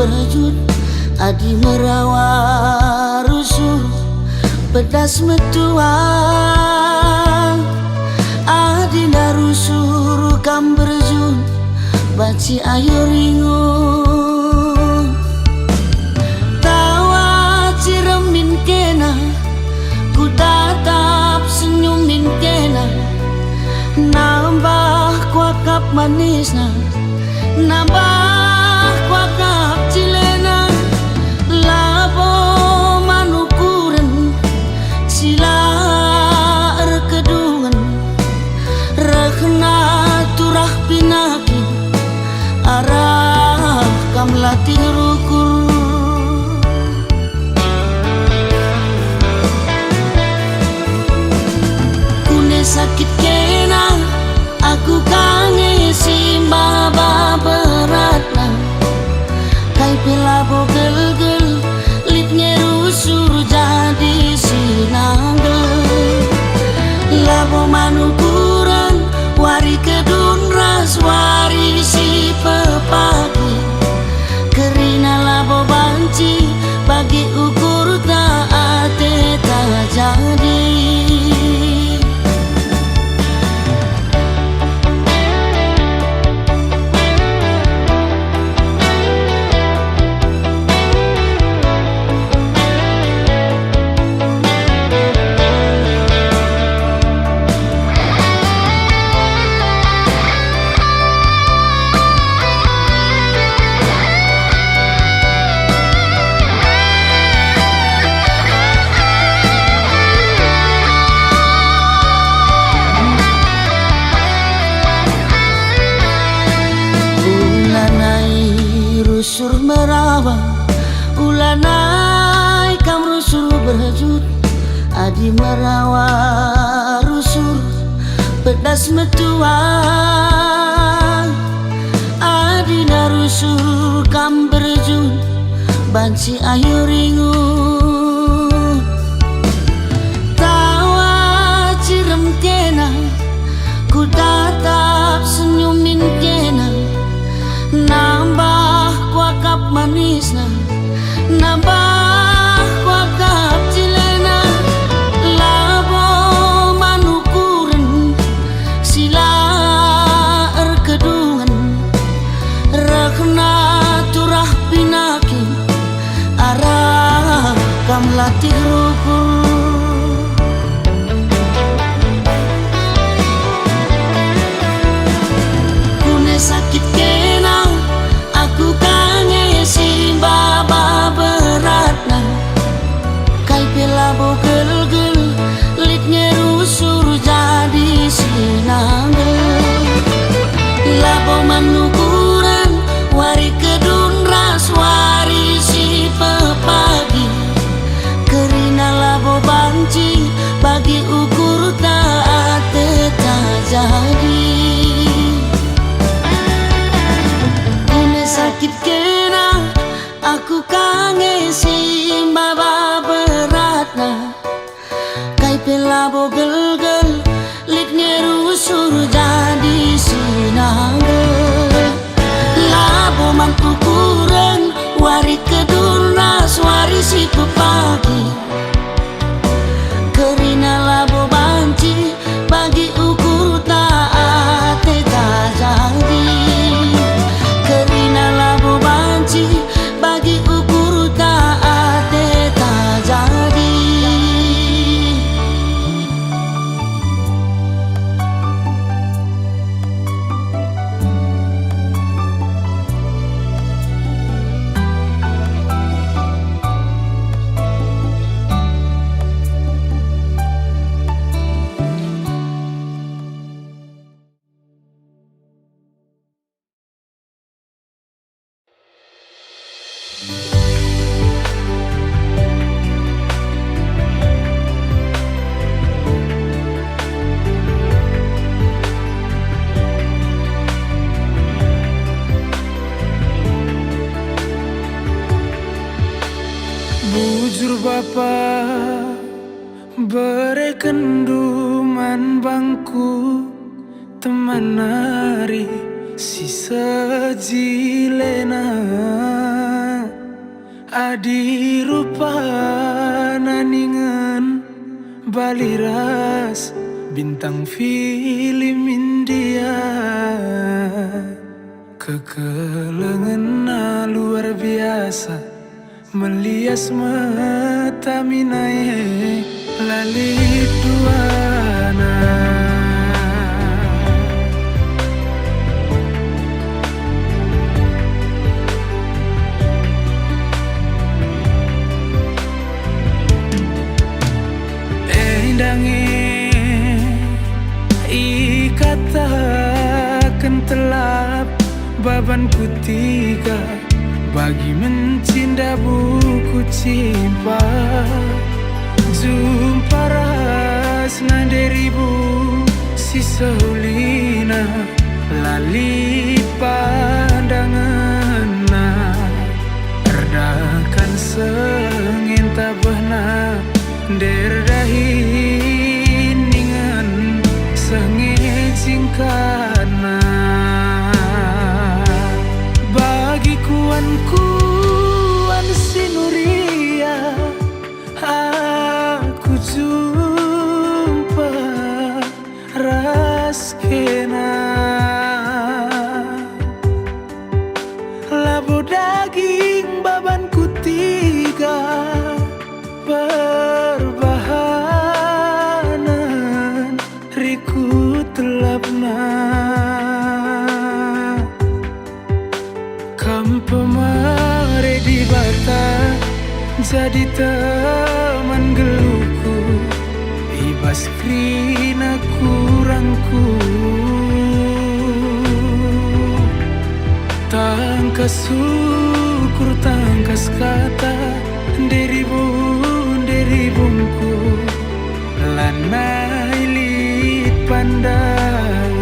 berjut adi merawa rusuh pedas metuang adi narusur kam berjut baci ayo ringung tawa ciremin kena ku tatap senyumin kena nambah kuakap manisna nambah kuakap cilena labo manukuren sila erkedungan rekna turah pinaki arah kam latih rukur kune sakit kena aku kangen simba beratna kai pelabo gel-gel litnya rusur jadi sinanggel labo manukuran wari kedun ras wari si pepagi kerina labo banci bagi ukur taate tak jadi. Rusur merawa ulanai kam rusur berjut adi merawa rusur pedas metuang adi narusur kam berjut banci ayo ringung tawa cirem kena ku tatap senyumin kena nambah kuakap manisna nambah kuakap cilena labo manukuren sila erkedungan rekna turah pinaki arah kam latih rukur kune sakit kena aku kangen simba beratna kai pelabo gel-gel litnya rusur jadi sinanggel labo manukuran wari kedun ras wari si pepagi kerina labo banci bagi ukur taate tak jadi. Sakit kena aku kangen simba beratna kai pelabo gel-gel litnya rusur jadi sinanggel labo mantukuren wari kedun ras wari si pepagi kerina labo banci bagi ukur taate tak jadi bagi ukur taate tak jadi. Bujur bapa berekenduman bangku teman nari si sejilena Adi rupa naningan baliras bintang film India, kekelengan luar biasa melias mata minae lalit duana. Ikatakan telap babanku tiga bagi mencinta buku cimpa. Jumpa ras naderibu sisa ulina lali pandangan erdakan sengin tabahna derdahi ningan sengit singkana bagi kuan sinuria aku jumpa raskena labu daging babanku tiga perbahanan riku telapna kampemare di bata jadi teman geluku ibas krina kurangku tangkas syukur tangkas kata deribungku lana ilit pandangan.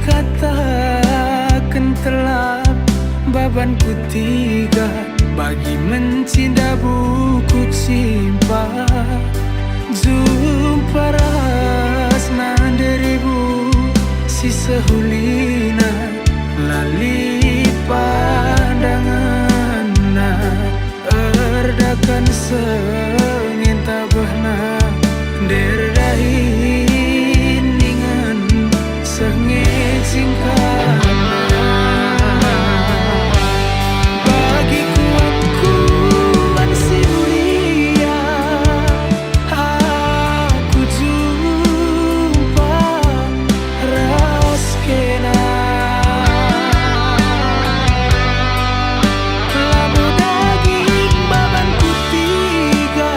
Ikatakan telap babanku tiga bagi mencinta buku cimpa. Jumpa ras naderibu sisa hulina lali pandangan erdakan sengin tabahna derdahi ningan sengit singkana bagi kuan sinuria aku jumpa raskena labu daging babanku tiga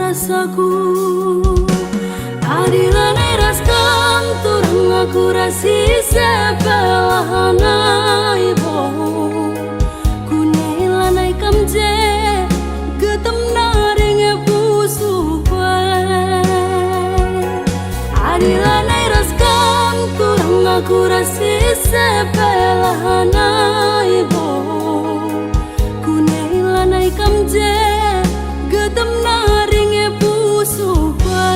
rasaku. Adilane raskam turang aku rasi sebelahanai bo. Kunailanai kamje getem naringe busu kwe. Adilane raskam turang aku rasi sebelahanai bo. Kunailanai kamje getem naringe busu kwe.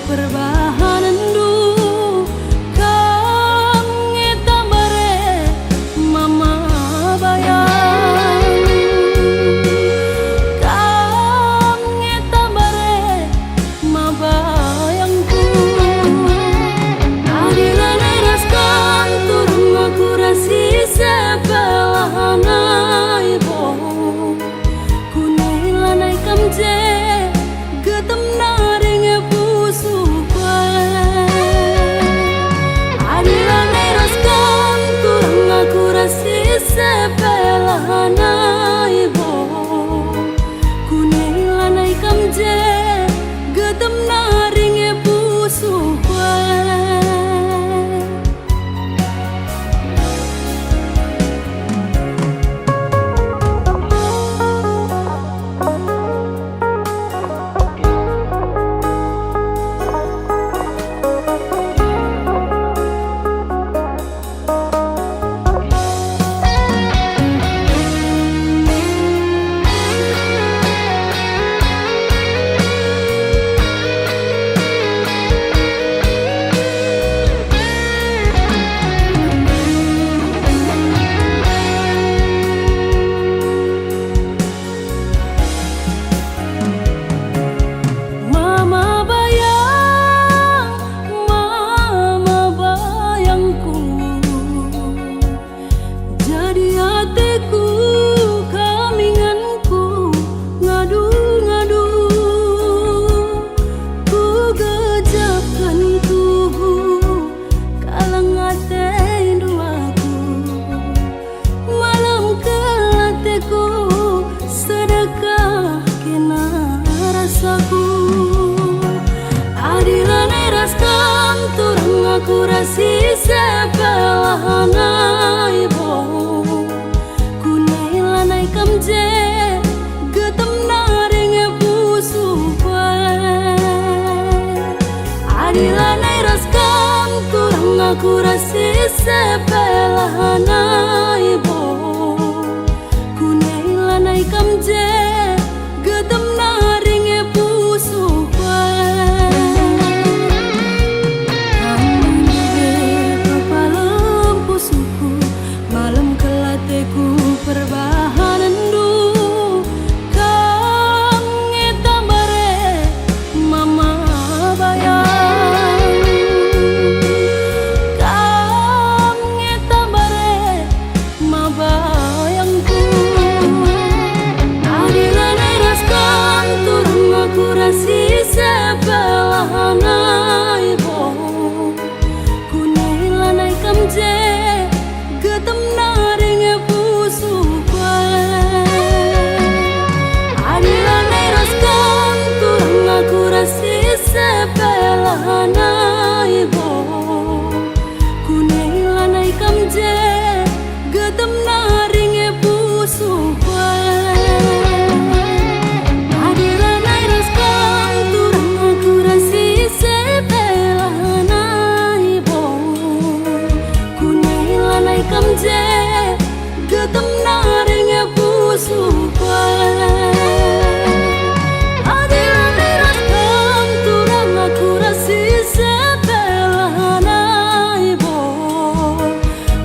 Perbahanan du kam ngetambare mama bayang, kam ngetambare ma bayangku. Adilane raskan turun aku rasi sebelahanai bo. Kunailanai kamje getem naringe busu kwe. Adilane raskan turang aku rasi sebelahanai bo. Kunailanai kamje getem naringe busu kwe. Adilane raskan turang aku rasi sebelahanai bo. Kunailanai kamje getem naringe busu kwe. Adilane raskan turang aku rasi sebelahanai bo. Kunailanai kamje getem naringe busu kwe. Perbahanan du kam ngetambare mama bayang, kam ngetambare ma bayangku. Adilane raskan turun aku rasi sebelahanai bo. Kunailanai kamje getem naringe busu kwe. Adilane raskan turang aku rasi sebelahanai bo. Kunailanai kamje getem naringe busu kwe. Adilane raskan turang aku rasi sebelahanai bo. Kunailanai kamje getem naringe busu kwe. Adilane raskan turang aku rasi sebelahanai bo.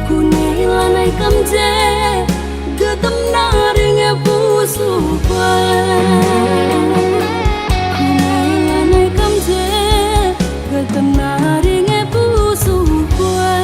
Kunailanai kamje getem naringe busu kwe. Kunailanai kamje getem naringe busu kwe.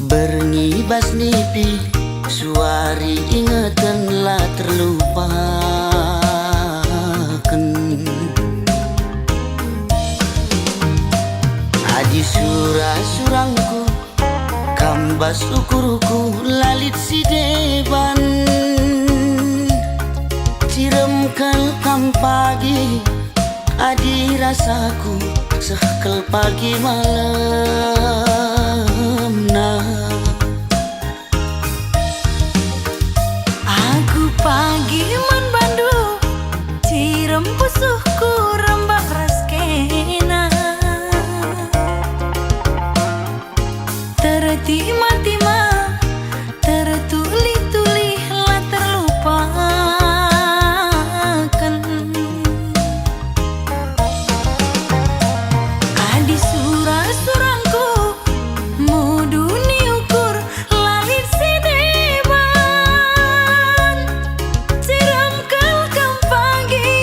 Bernibas nipi suari ingetanlah terlupakan. Adi surang-surangku kambas ukurku lalit si deban. Ciremkel kam pagi adi rasaku sehkel pagi malam nah. Aku pagi man bandu cirem pusuhku rembak raskena tertima-tima tertuli-tuli lah terlupakan. Adi surang-surangku mudu ni ukur lalit si deban. Ciram kelkam pagi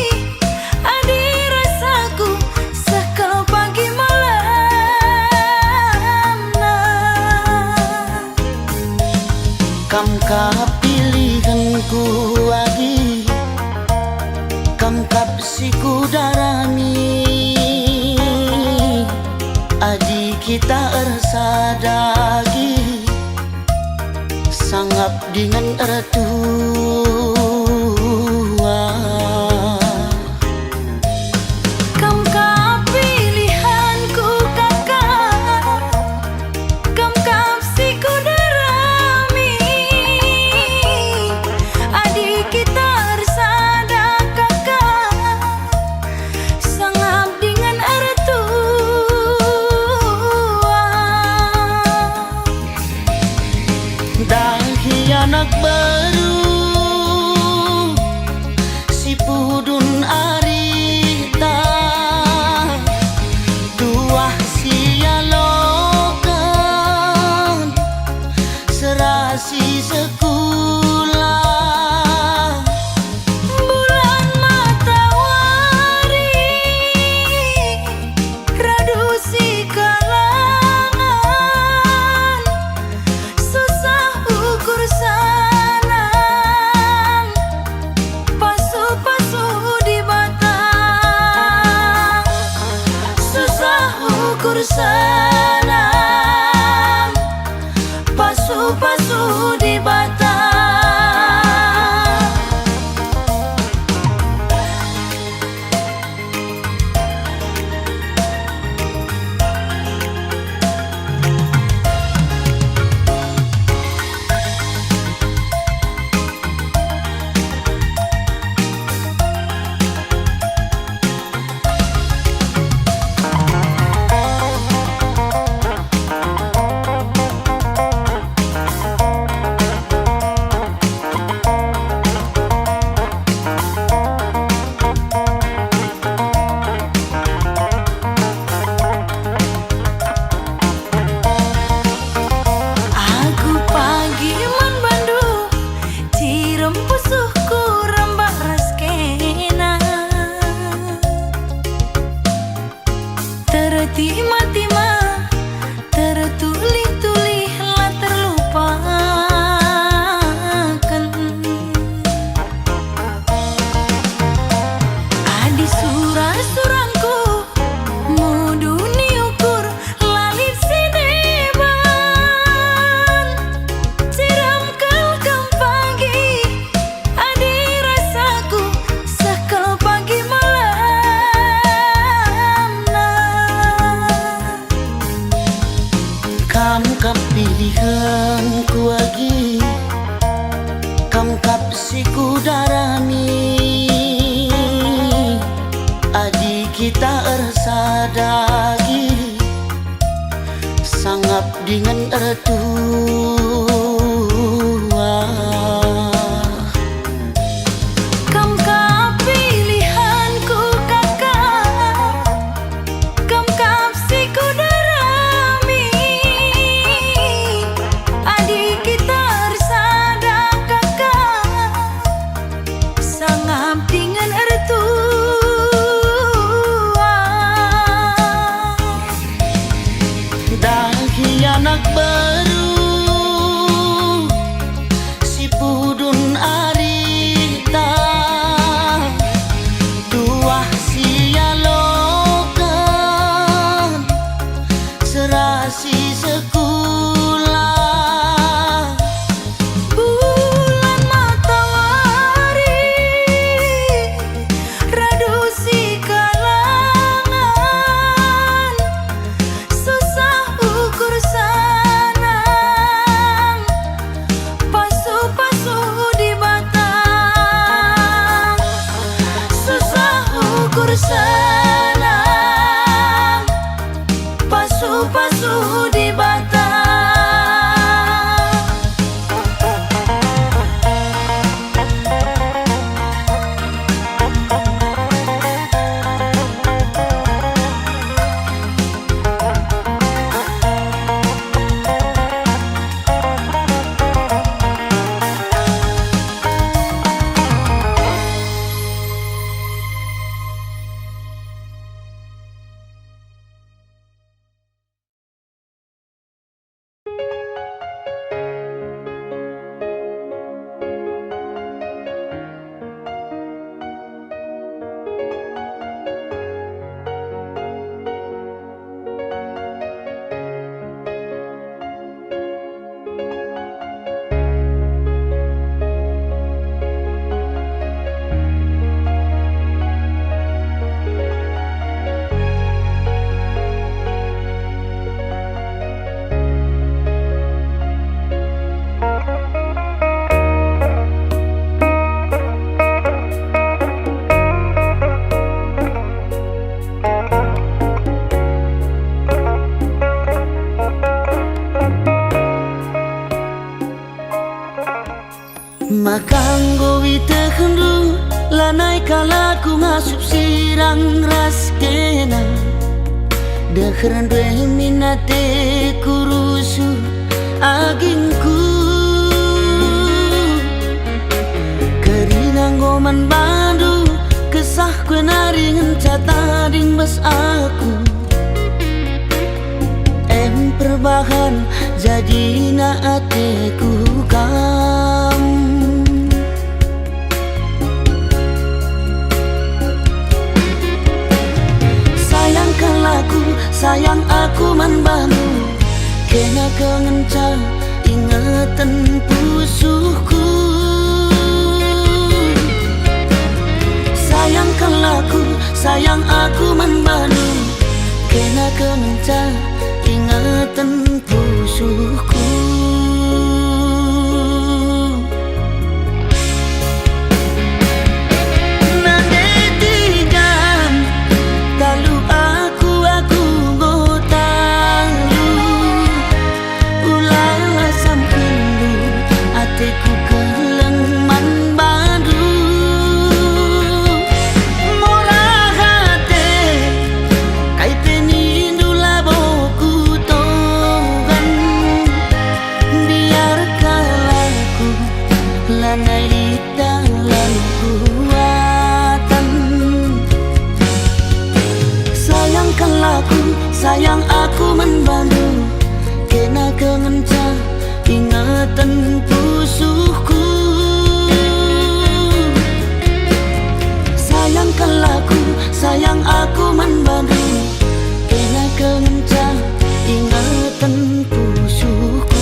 adi rasaku sekal pagi malam nah. Kam kapilihanku adi kam kapsiku darami adi kita ersadagi sangap dengan ertua. Kam kapilihanku kakak, kam kapsiku darami adi kita ersada kakak sangap dengan ertua. Dahi anak baru si pudun arita tuah sialokan serasi sekolah. Bulan matahari radu si kalangan susah ukur sanang pasu-pasu di batang susah ukur sanang pasu-pasu di batang. Aku pagi man bandu cirem pusuhku rembak raskena tertima-tima tertuli-tuli lah terlupakan. Adi surang-surangku mudu ni ukur lalit si deban. Ciram kelkam pagi adi rasaku sekal pagi malam nah. Kam kapilihanku lagi kam kapsiku darami adi kita ersadagi sangap dengan ertua. Kam kapilihanku kakak, kam kapsiku darami adi kita ersada kakak sangap dengan ertua. Dahi anak baru sekolah. Bulan matahari reduksi kalangan, susah ukur sanang, pasu-pasu di batang. Susah ukur sanang, pasu-pasu di batang. Makanggo witehendu lanai kalaku ngasup sirang ras kena dekheran dwe minate kurusu agingku kerinanggo man bandu kesah kue naringan cata ding bas aku perbahan jadi na ateku kam. Sayang aku man bantu kena kengenca ingatan pusuhku. Sayang aku man bantu kena kengenca ingatan pusuhku. Sayang aku membantu kena kengenca ingatan pusuhku. Sayang aku membantu kena kengenca ingatan pusuhku.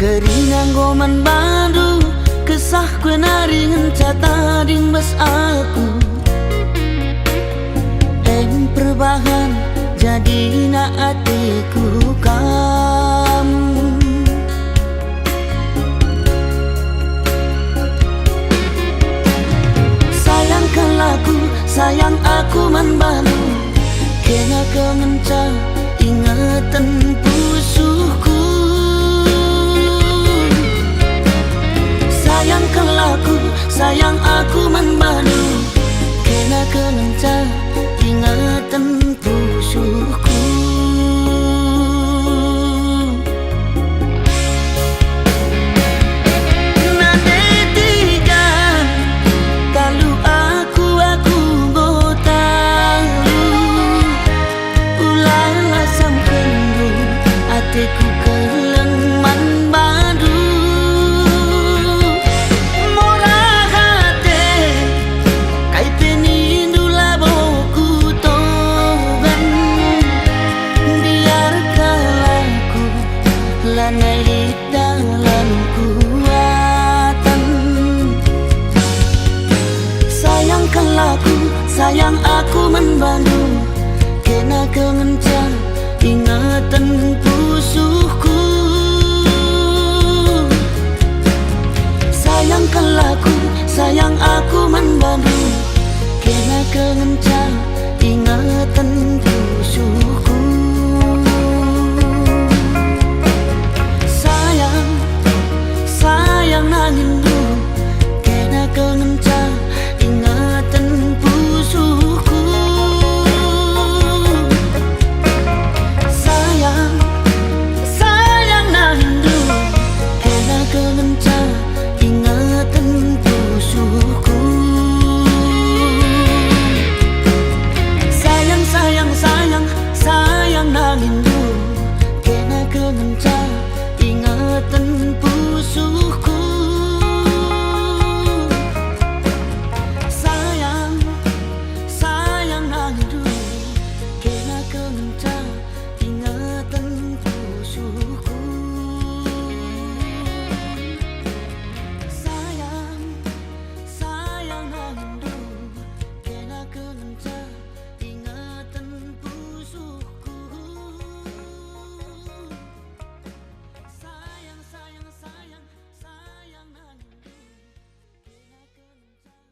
Kerinang goman bandu kesah kue naringan cata ding bas aku perbahan jadi na atiku kam. Sayang aku man bandu kena kengenca ingatan pusuhku. Sayang aku man bandu kena kengenca ingatan pusuhku. Sayang aku membantu kena kemencang ingatan pusuhku. Sayang kelaku, sayang aku membantu kena kemencang ingatan pusuhku. Sayang, sayang nangindu kena kemencang ingatan pusuhku. Sayang, sayang nangindu kena kemencang ingatan pusuhku. Sayang, sayang, sayang, sayang nangindu kena kemencang ingatan pusuhku. Sayang, sayang nangindu kena kemencang ingatan pusuhku. Sayang, sayang nangindu kena kemencang ingatan pusuhku. Sayang, sayang, sayang, sayang nangindu kena kemencang.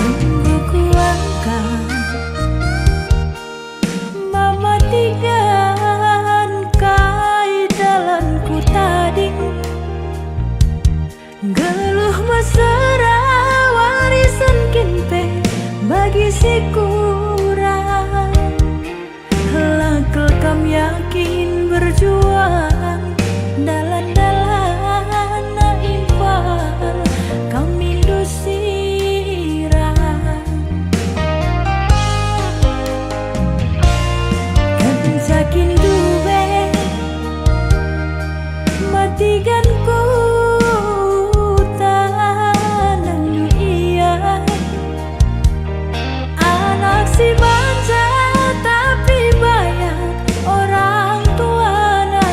Tunggu ku angkat mamatigan kai dalanku tading geluh mesra warisan kimpe bagi si kurang lakel kam yakin berjuang dalan-dalan na infal kami dusirang kencakin dube matigan ku tanang iya anak si manja tapi banyak orang tuana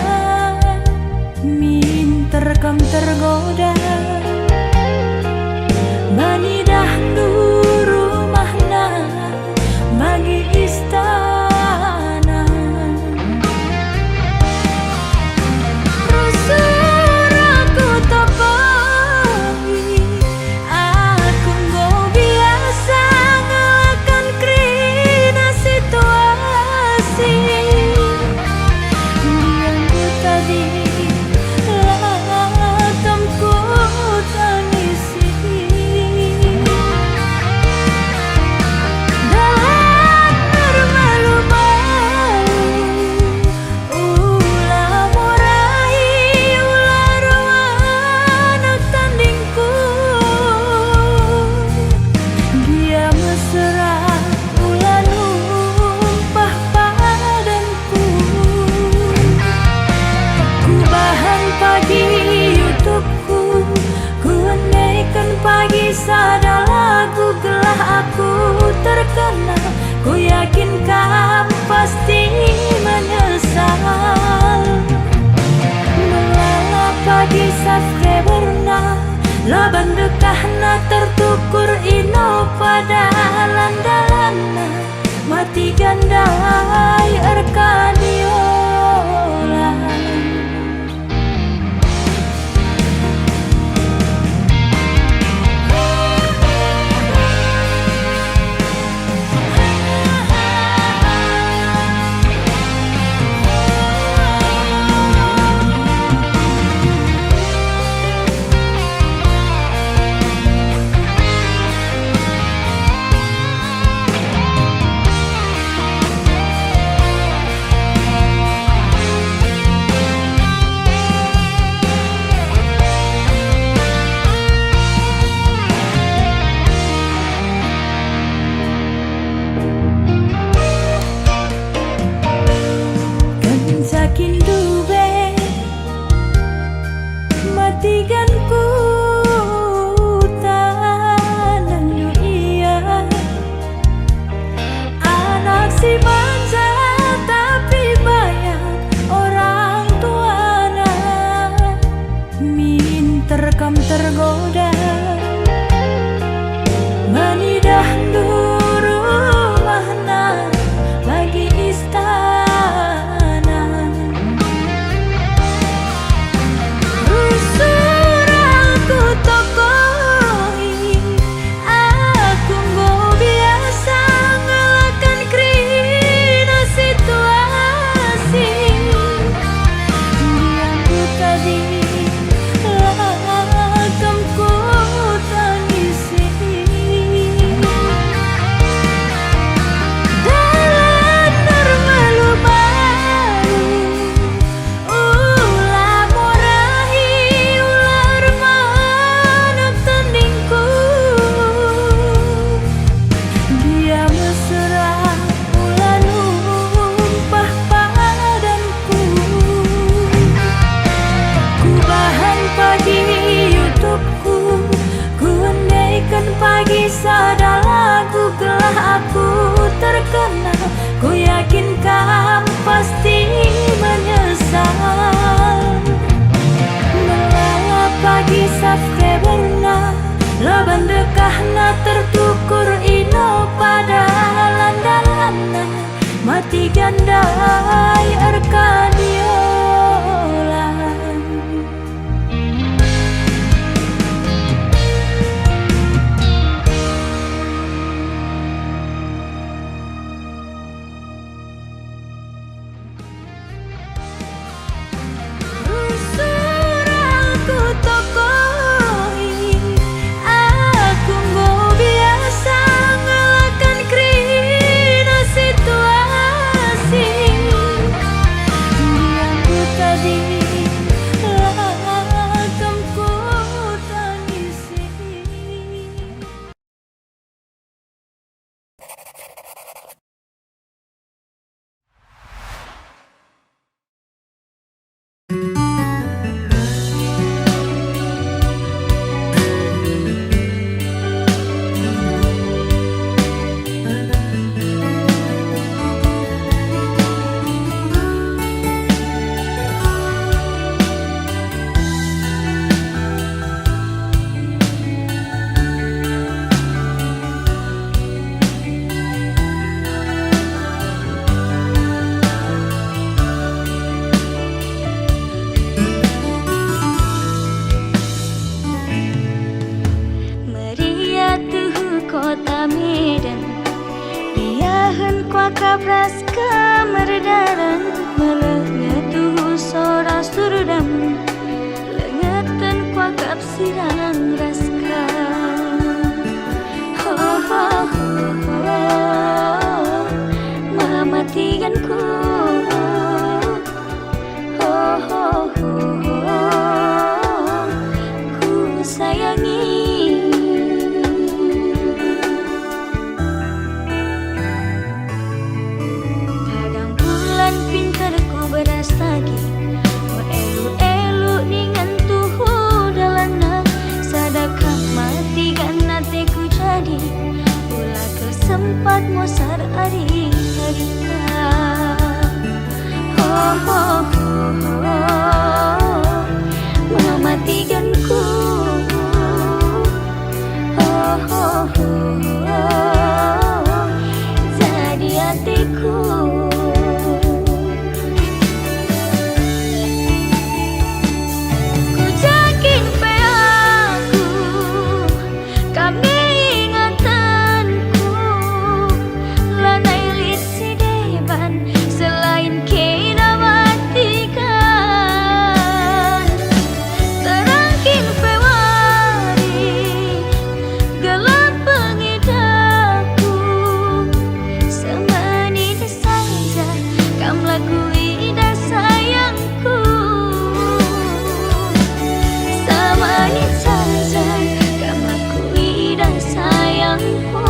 minter kam tergoda bani dahdu rumahna bagi istana Rasul aku tapai aku nggak biasa ngelakan krina situasi diamku tadi latamku tangisi dalam bermalu-malu ulah murai ulah rawana tandingku dia mesra ulah numpah padanku ku bahan pagi YouTubeku ku andaikan pagi sada lagu gelah aku terkenal ku yakin kam pasti menyesal melala pagi subscriberna laban dekahna tertukur ino pada dalan-dalanna mati gandai erkadiola. jandai Arkadiola. Surangku tokoi, aku nggo biasa ngelakan krina situasi. Diamku tadi lakamku tangisi. Meriah tuh kota Medan, diahen kuaka praska merdaran, melengah tuh sora surdam, lengetan kuakap sirang raska. Ho ho ho ho, mematikanku. Ho ho ho ho, ku sayangi. Kadang bulan pintarku beras lagi, elu-elu dengan tuhu dalana, sadakah mati kan hatiku jadi, ulah kesempat mosar hari-harina. Ho ho ho ho, mematikanku. Ho ho ho ho, jadi hatiku. Ku jakin pe aku, kami ingatanku, lanai lit si deban, selain kena matikan. Terangkin pe wari, gelap pengidapku, semenit saja kam lakui dah sayangku. Semenit saja kam lakui dah sayangku.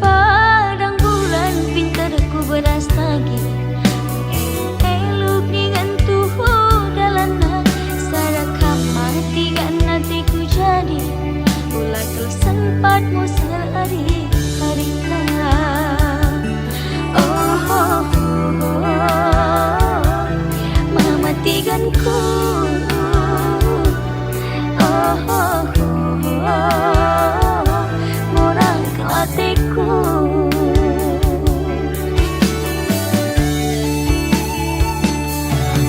Padang bulan pintarku beras lagi, elok dengan tuhu dalana, sadakah mati kan hatiku jadi, ulah sempat mosar hari-harina. Oh ho ho ho, mematikanku. Oh ho ho ho, murang ke hatiku.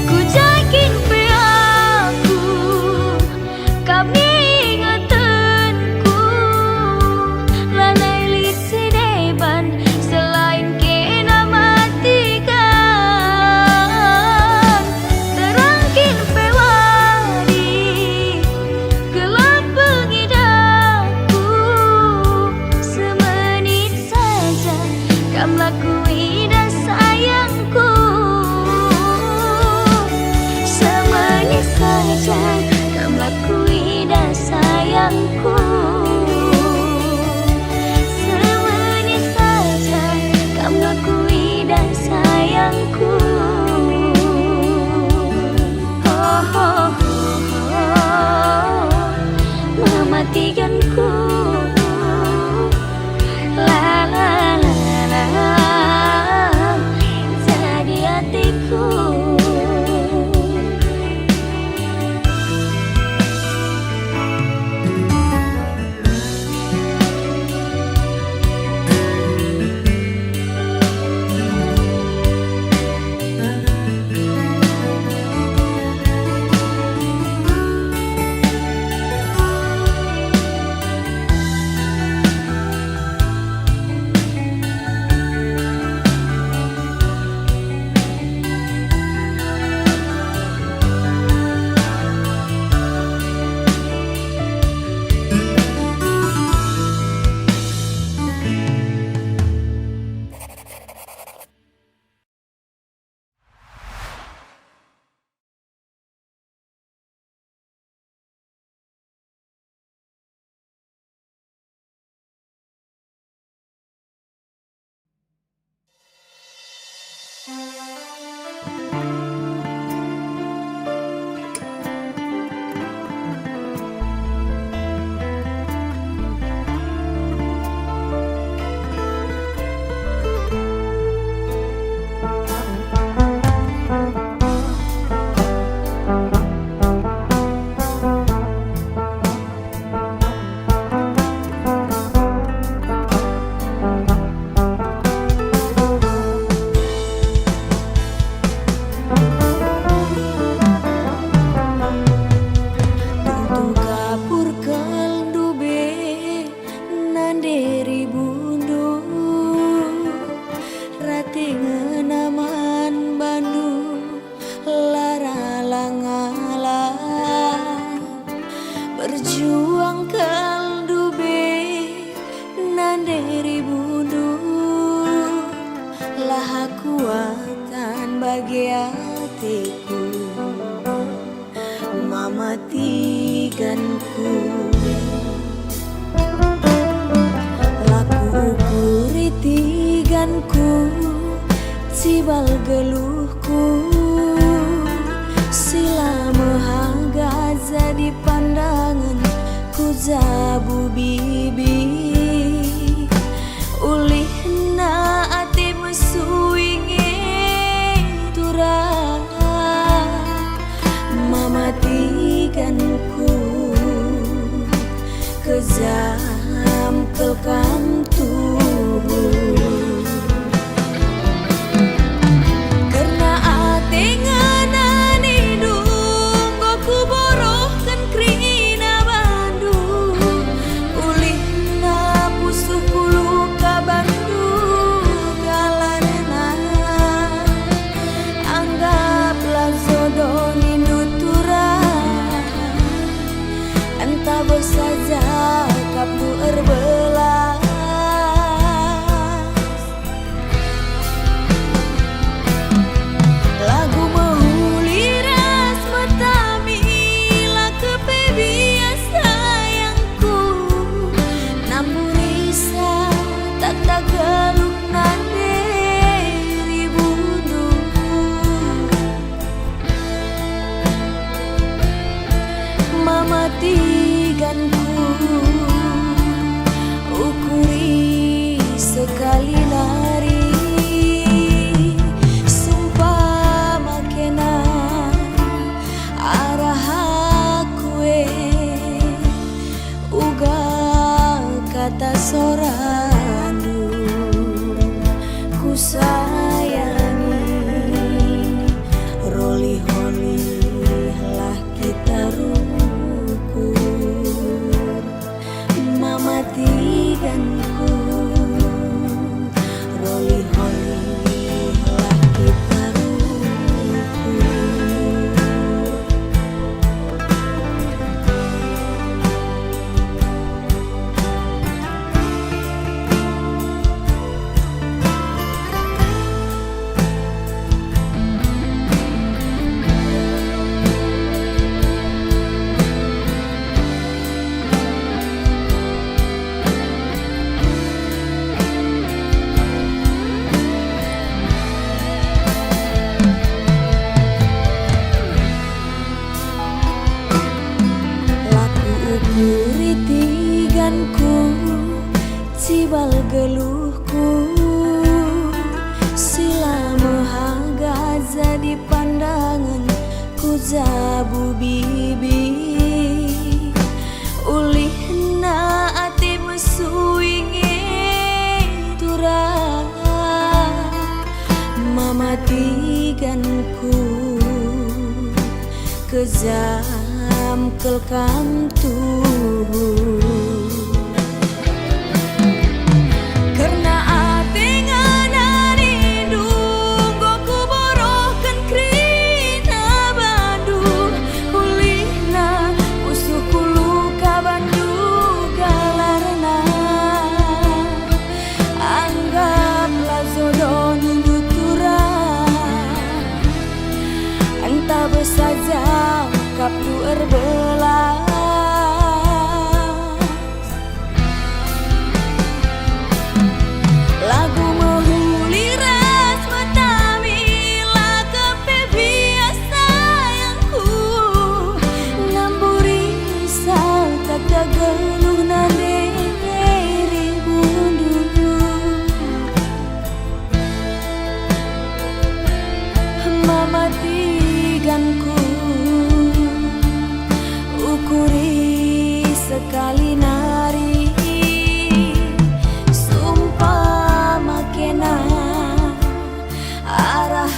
Ku jakin pe aku, kami ingatanku, lanai lit si deban, selain kena matikan. Terangkin pe wari, gelap pengidapku, semenit saja kam lakui dah sayangku. Semenit saja bahagia hatiku, mama tiganku. Laku ukuri tiganku, cibal geluhku, sila mahaga jadi pandangan ku jabu bibi. Ulihna ati mesuinge turah mama tiganku, kejam kelkam tubuh. Karena ate nganani dung goku borohkan krina Bandung, ulihna pusuh puluh ka Bandung galarena. Anggaplah jodoh nindu turah, entah bersaja kapnu erbelas. Lagu mehuliras mata mila kepebias sayangku, namun risa tak tagaluk nande ribundu. Mama tiganku, ukuri sekali nari, sumpah makena arah akue, uga kata sorandu ku sayangi. Roli holi lah kita rukur, mama tiganku. Roli holi lah kita rukur. Laku ukuri tiganku, cibal geluhku, sila mahaga jadi pandangan ku jabu bibi. Ulihna ati mesuinge turah mama tiganku, kejam kelkam tubuh. Karena ate nganani dung goku borohkan krina Bandung, ulihna usuh kulu ka Bandung galarena. Anggaplah jodoh nindu turah, entah bersaja kapnu erbelas. Lagu mehuliras mata mila kepebias sayangku, namburi risau tak dageluh nande ribundu. Mama tiganku, ukuri sekali nari, sumpah makena arah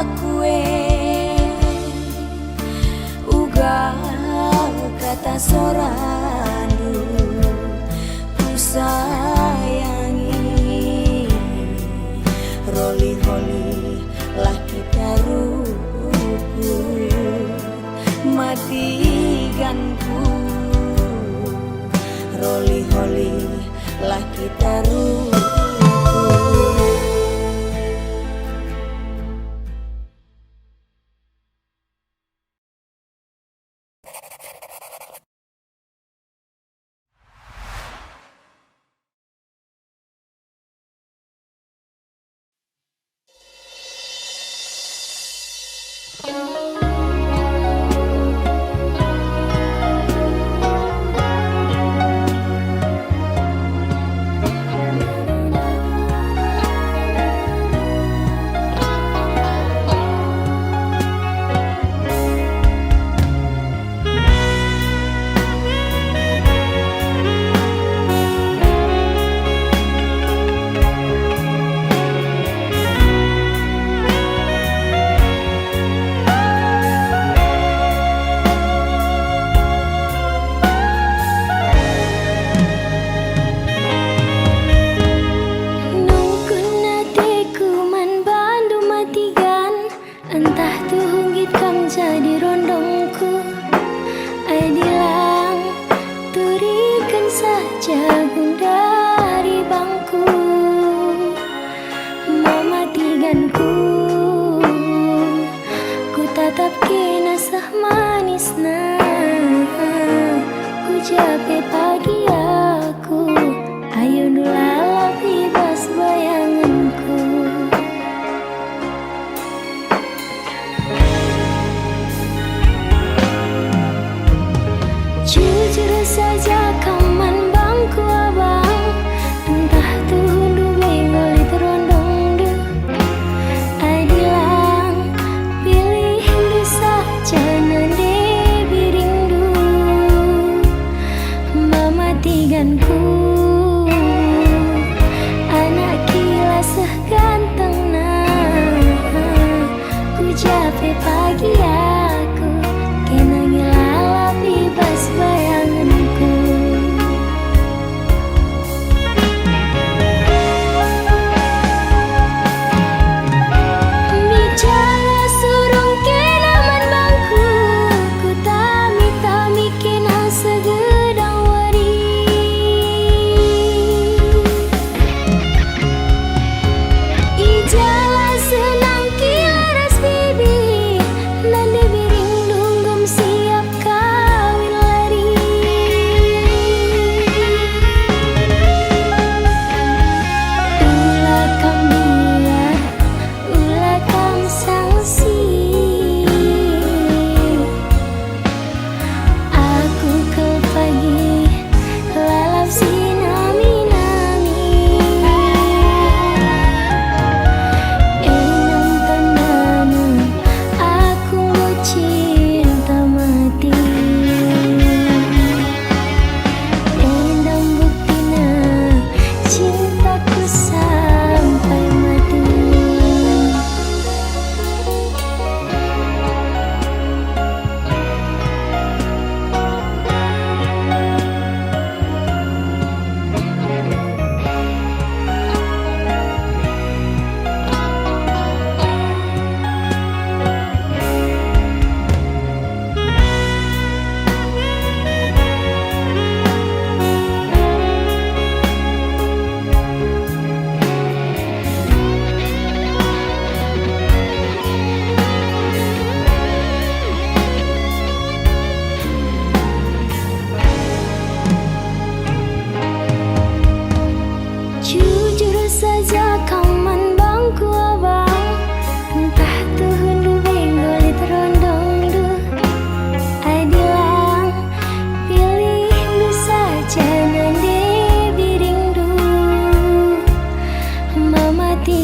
akue, uga kata sorandu ku sayangi. Roli holi lah kita rukur, matiganku. Roli holi lah kita rukur.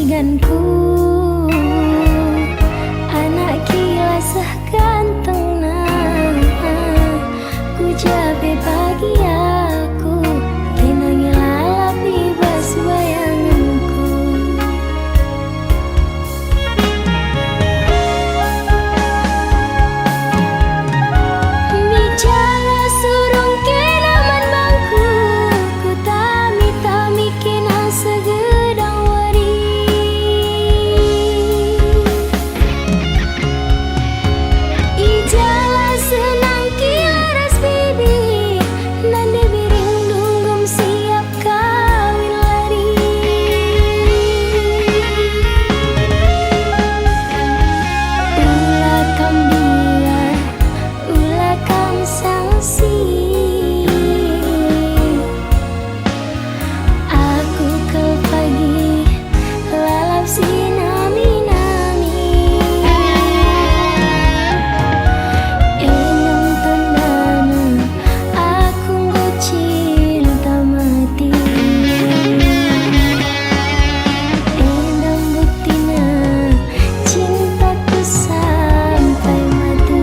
majiganku, anak kilasah ganteng nah, ku jabe bagi aku, kenangi lalap ibas bayanganku. Bicara surung kenaman bangku, ku tami-tami kena segedang wari. Ijala senang kilaras bibi, nande biring dunggum siap kawin lari. Ulah kambiar, ulah kam sangsi, aku ke pagi lalap sinami-nami. Enam tandana aku cinta mati, enam buktina cintaku sampai mati.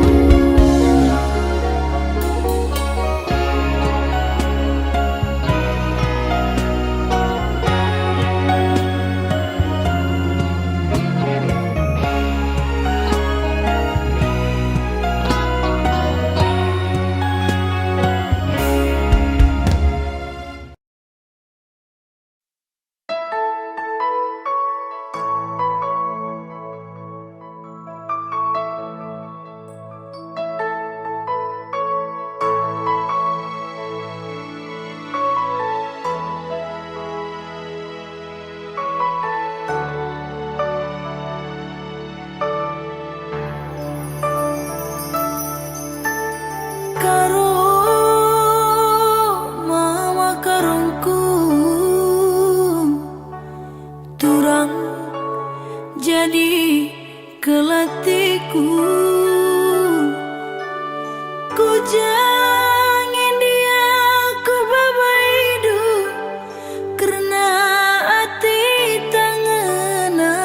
Karo mama karungku, turang jadi kelatiku, ku jangan dia ku babaidu karena hati tangena.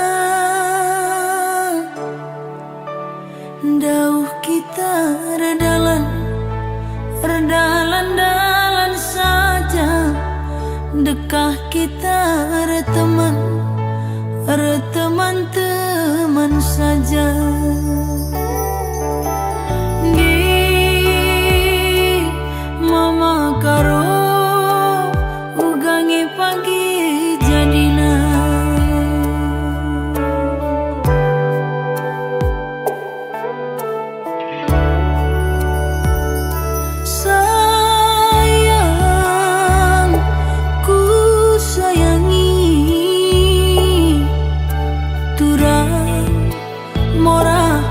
Dauh kita redalan saja, dekah kita teman saja. Di mama karo ugangi pagi jadina. Sayang, ku sayangi turang mora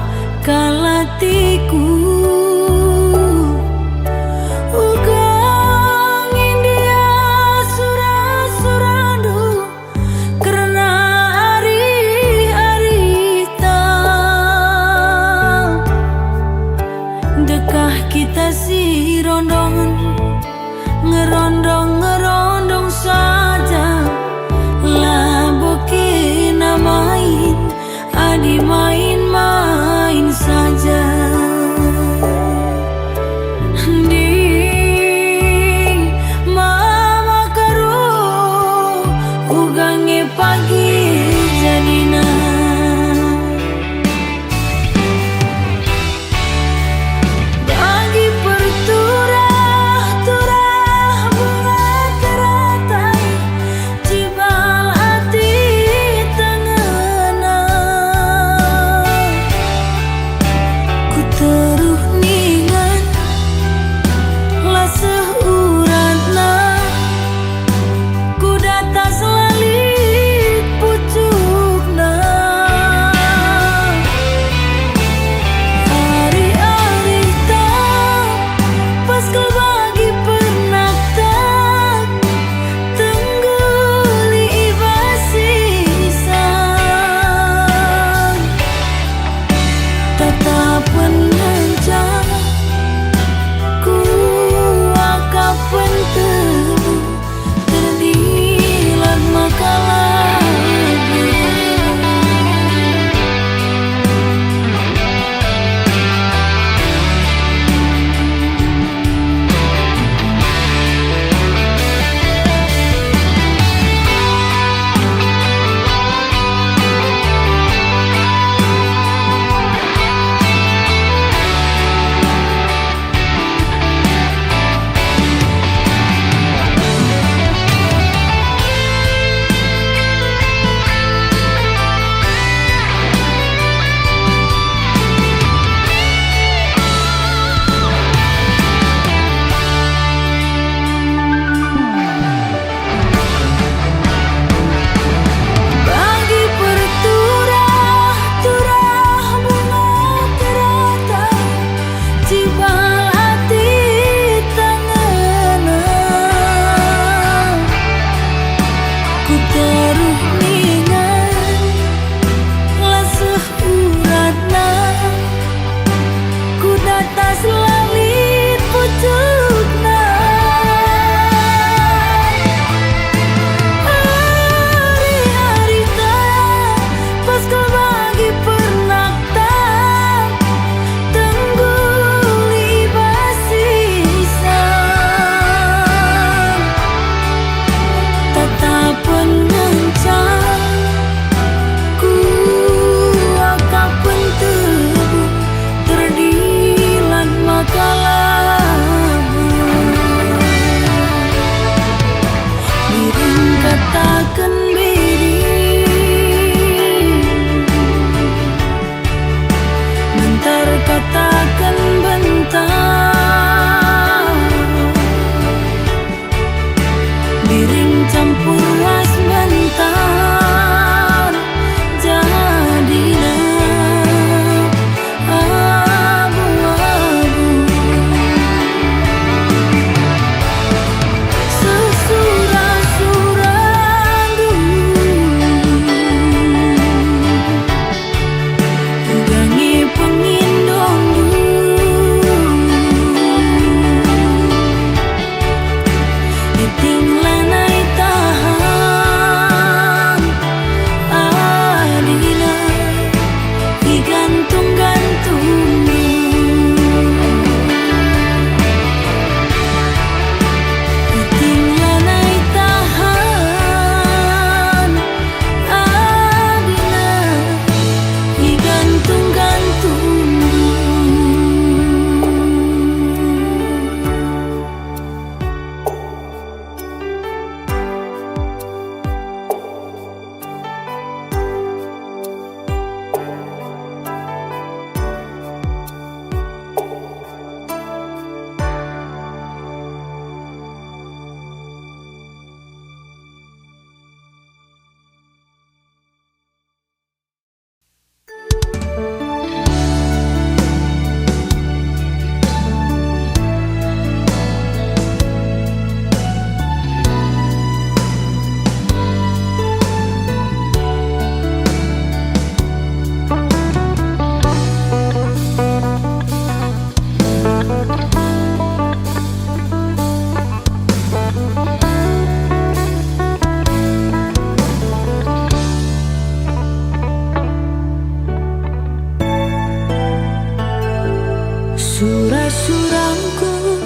bangku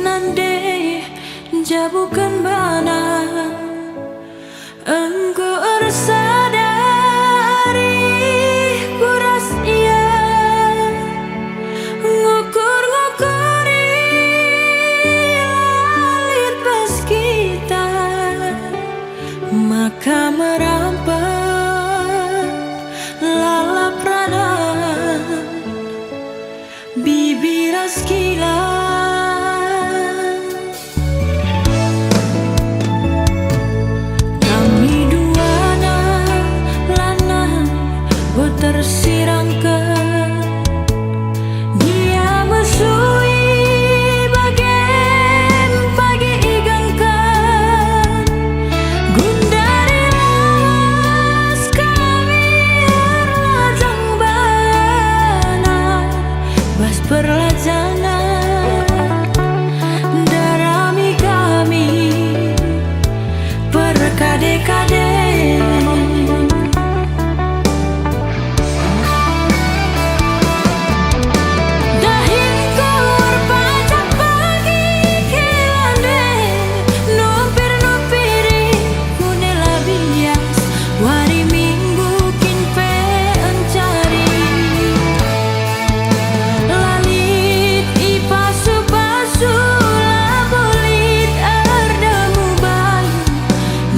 nande jabukan bana engkau sadari kuras iya ngukur-ngukuri lalit pas kita maka merampat lalap radan bibir askilan tersirangkan dia mesui bagian pagi igangkan gundari las kami lajang bana bas perlajanan darami kami perkade-kade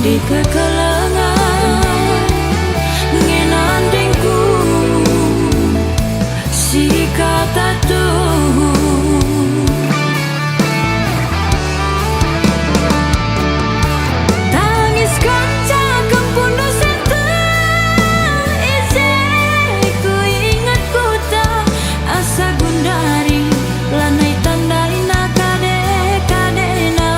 di kekelengan ngenandingku si kata tuh tangis kaca kempun dosen isi ku ingat ku tak asa gundari lanai tandai nakade-kadena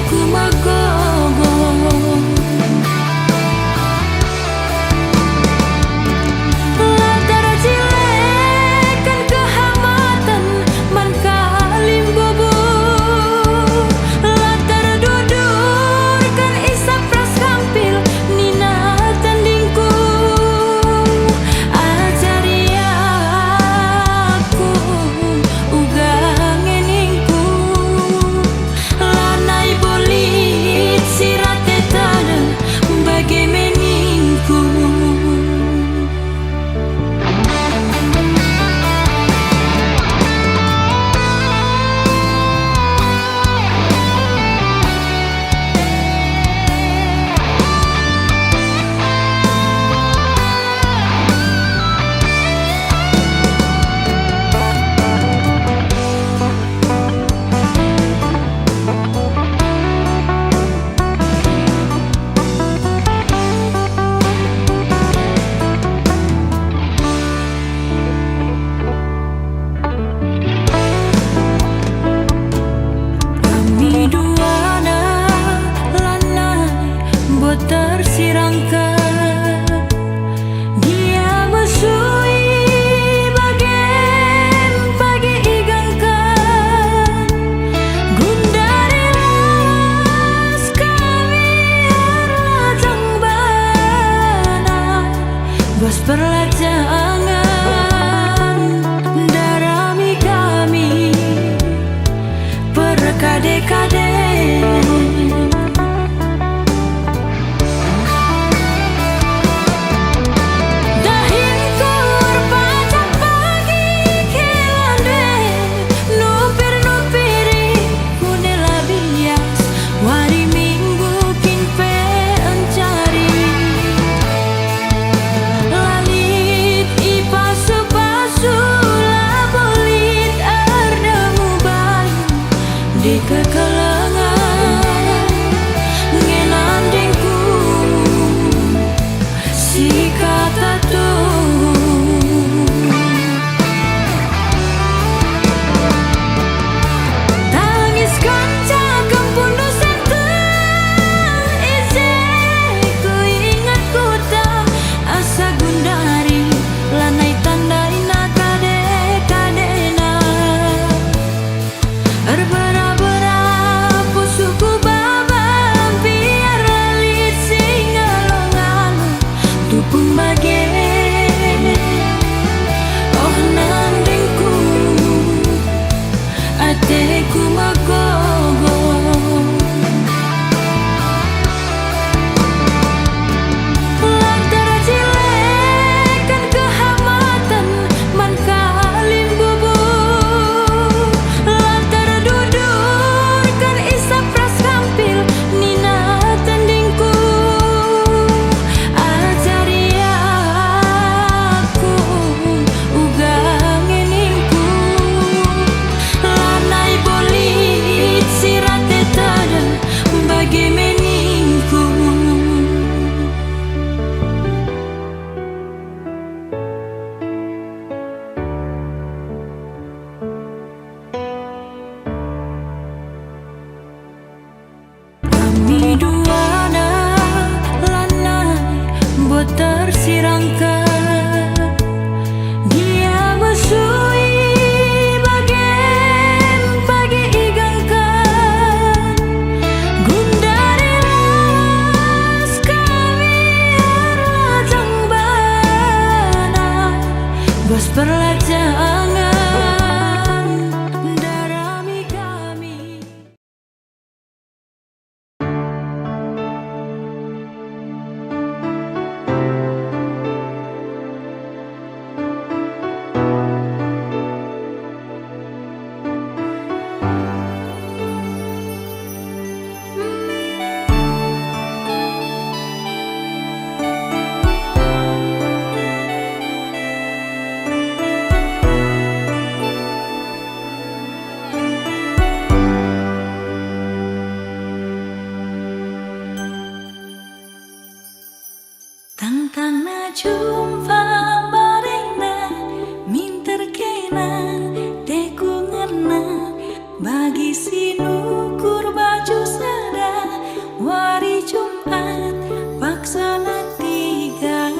ku magogo latar cilekan kehamatan man kalim bobo latar dudurkan isap ras kampil nina tandingku ajariaku uga ngeningku lanai bolit sirate tanah bagi meningku tersirangkan dia mesui bagian pagi igangkan gundari las kami lajang bana bas perlajangan darami kami perkade-kade di kekelengan ngenandingku si kata tuh tangis kaca kempun dosen isi ku ingat ku tak asa gundari lanai tandai nakade-kadena ku pun bagai oh nandingku ateku magogo tersirangkan dia mesui bagian pagi igangkan gundari las kami rajang bana bos perlajangan darami kami. Tang na jumpa barena minter kena teku ngena bagi sinukur baju sada wari Jumat paksana tiga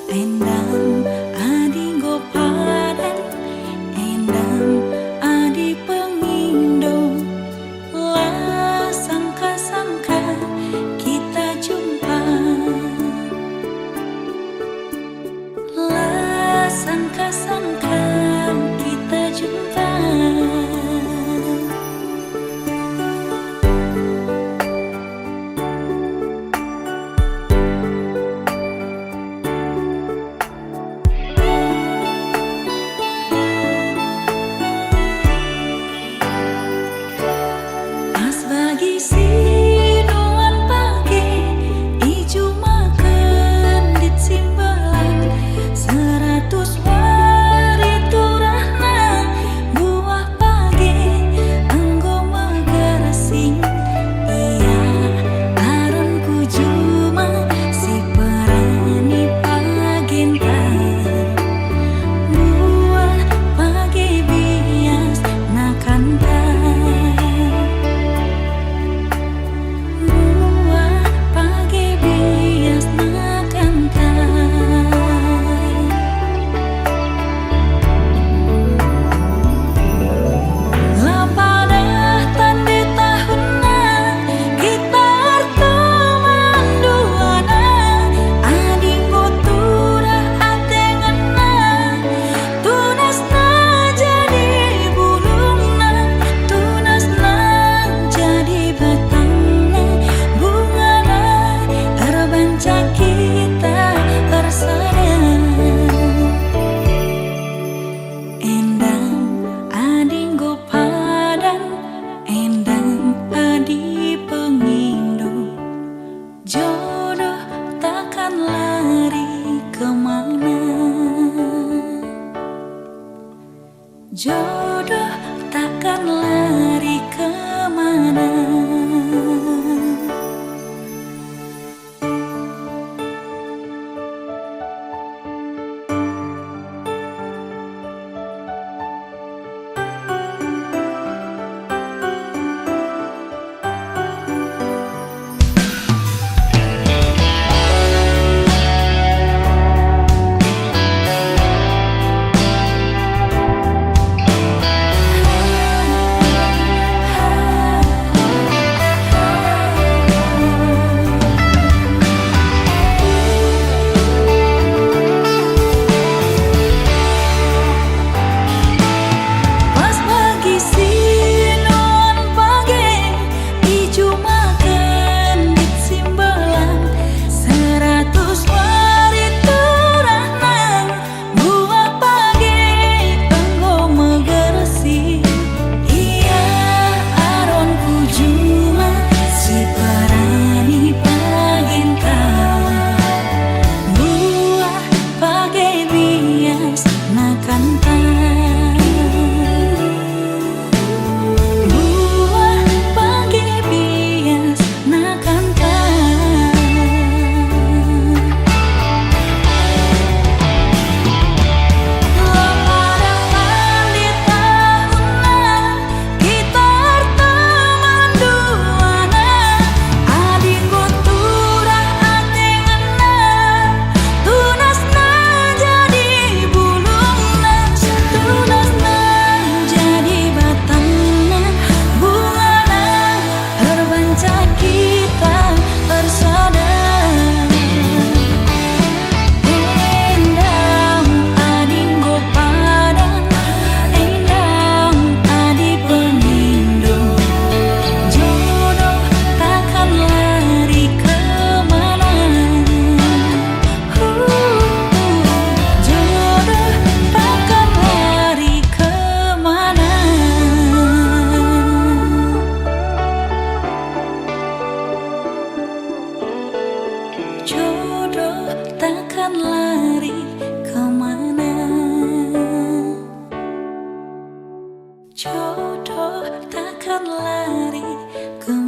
endam adi gopadan endam adi pengindo lah sangka-sangka kita jumpa. Sangka-sangka kita jumpa. Pas bagi sinuan pagi ijo makan dit simbalan 100 wari turahna buah pagi anggo magarasing iya aronku juma si perani paginta buah pagi bias nakanta buah pagi bias nakanta. Jodoh takkan lari kemana. Jodoh takkan lari kemana. hari kembali.